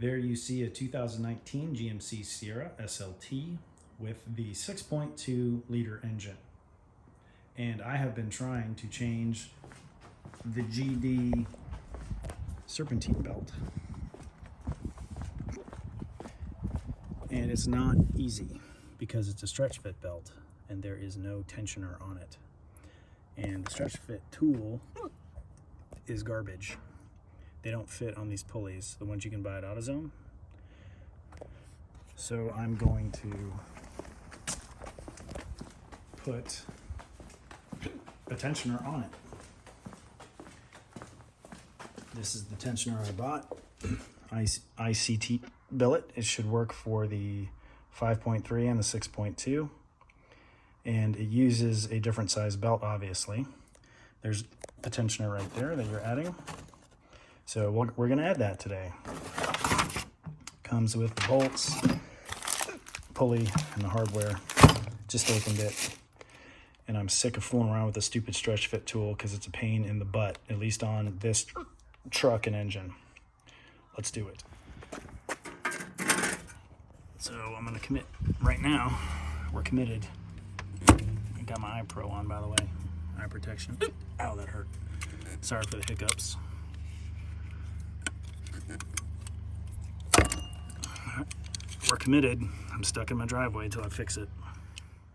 There you see a 2019 GMC Sierra SLT with the 6.2 liter engine. And I have been trying to change the GD Serpentine belt. And it's not easy because it's a stretch fit belt and there is no tensioner on it. And the stretch fit tool is garbage. They don't fit on these pulleys, the ones you can buy at AutoZone. So I'm going to put a tensioner on it. This is the tensioner I bought. ICT billet. It should work for the 5.3 and the 6.2. And it uses a different size belt, obviously. There's a tensioner right there that you're adding. So we're gonna add that today. Comes with the bolts, pulley, and the hardware. Just opened it. And I'm sick of fooling around with the stupid stretch fit tool because it's a pain in the butt, at least on this truck and engine. Let's do it. So I'm gonna commit right now. We're committed. I got my eye pro on, by the way. Eye protection. Ow, that hurt. Sorry for the hiccups. We're committed. I'm stuck in my driveway until I fix it.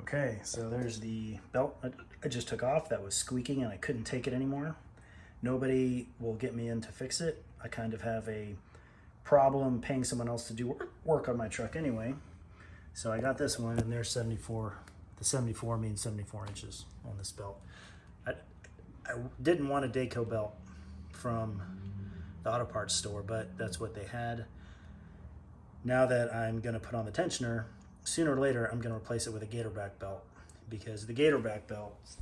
Okay, so there's the belt I just took off that was squeaking and I couldn't take it anymore. Nobody will get me in to fix it. I kind of have a problem paying someone else to do work on my truck anyway. So I got this one and there's 74. The 74 means 74 inches on this belt. I didn't want a Dayco belt from the auto parts store, but that's what they had. Now that I'm gonna put on the tensioner, sooner or later I'm gonna replace it with a gatorback belt because the gatorback belts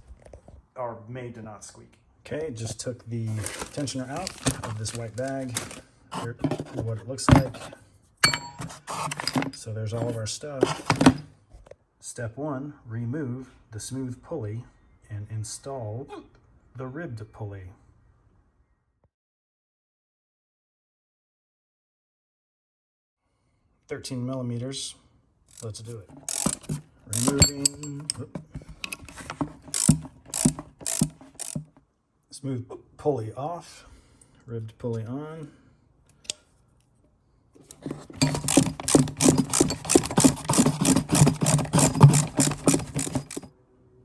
are made to not squeak. Okay, just took the tensioner out of this white bag. Here's what it looks like. So there's all of our stuff. Step one, remove the smooth pulley and install the ribbed pulley. $13 millimeters. Let's do it. Removing smooth pulley off, ribbed pulley on.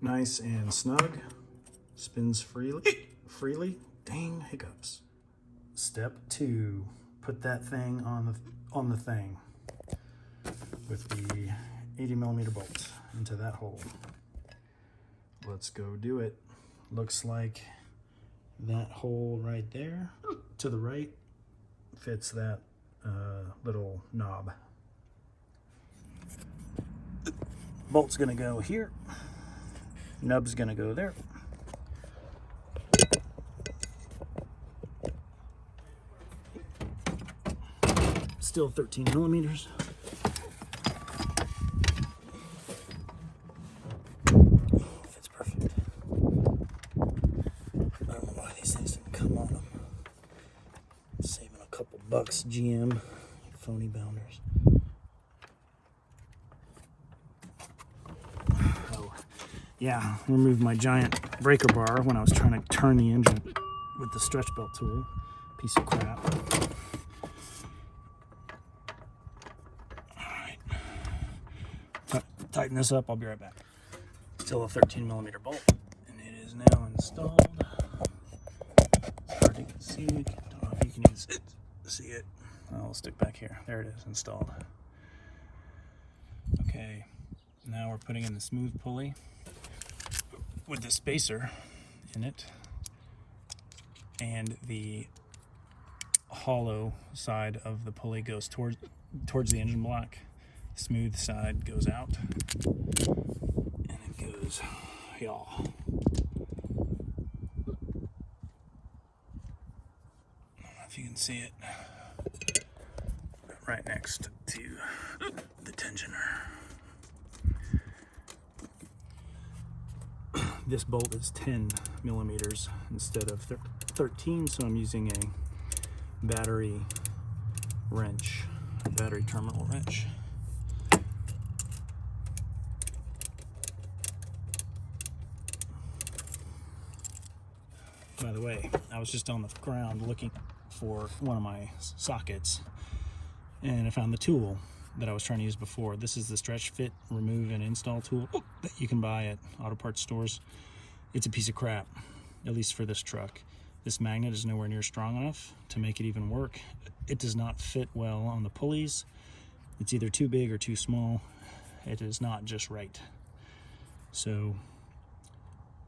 Nice and snug. Spins freely. Dang, hiccups. Step two, put that thing on the thing with the 80mm bolt into that hole. Let's go do it. Looks like that hole right there to the right fits that little knob. Bolt's gonna go here. Nub's gonna go there. Still 13mm. Fits perfect. I don't know why these things didn't come on them. Saving a couple bucks, GM. Phony bounders. Oh, yeah, removed my giant breaker bar when I was trying to turn the engine with the stretch belt tool. Piece of crap. Tighten this up, I'll be right back. Still a 13mm bolt, and it is now installed. It's hard to see it. Don't know if you can even see it. I'll stick back here. There it is, installed. Okay, now we're putting in the smooth pulley with the spacer in it, and the hollow side of the pulley goes towards the engine block. Smooth side goes out and it goes y'all. I don't know if you can see it, right next to the tensioner. This bolt is 10mm instead of 13, so I'm using a battery wrench. battery terminal wrench. By the way, I was just on the ground looking for one of my sockets, and I found the tool that I was trying to use before. This is the stretch fit, remove, and install tool that you can buy at auto parts stores. It's a piece of crap, at least for this truck. This magnet is nowhere near strong enough to make it even work. It does not fit well on the pulleys. It's either too big or too small. It is not just right. So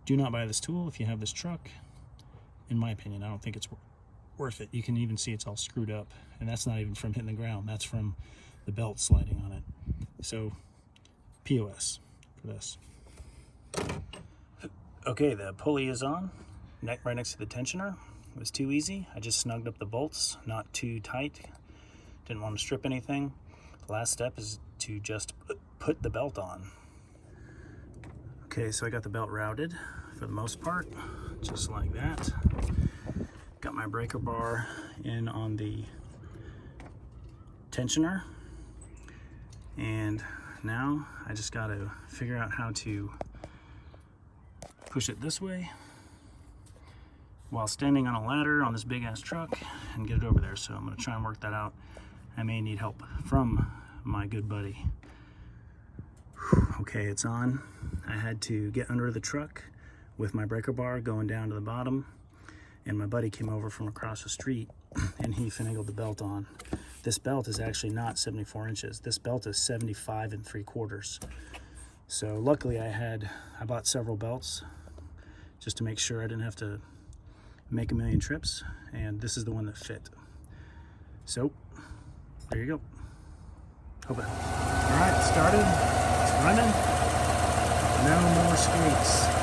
do not buy this tool if you have this truck. In my opinion, I don't think it's worth it. You can even see it's all screwed up, and that's not even from hitting the ground. That's from the belt sliding on it. So POS for this. Okay, the pulley is on, right next to the tensioner. It was too easy. I just snugged up the bolts, not too tight. Didn't want to strip anything. The last step is to just put the belt on. Okay, so I got the belt routed for the most part, just like that. Got my breaker bar in on the tensioner, and now I just got to figure out how to push it this way while standing on a ladder on this big ass truck and get it over there. So I'm going to try and work that out. I may need help from my good buddy. Okay, it's on. I had to get under the truck with my breaker bar going down to the bottom, and my buddy came over from across the street and he finagled the belt on. This belt is actually not 74 inches. This belt is 75 3/4. So luckily I bought several belts just to make sure I didn't have to make a million trips, and this is the one that fit. So there you go. All right, started, it's running. No more squeaks.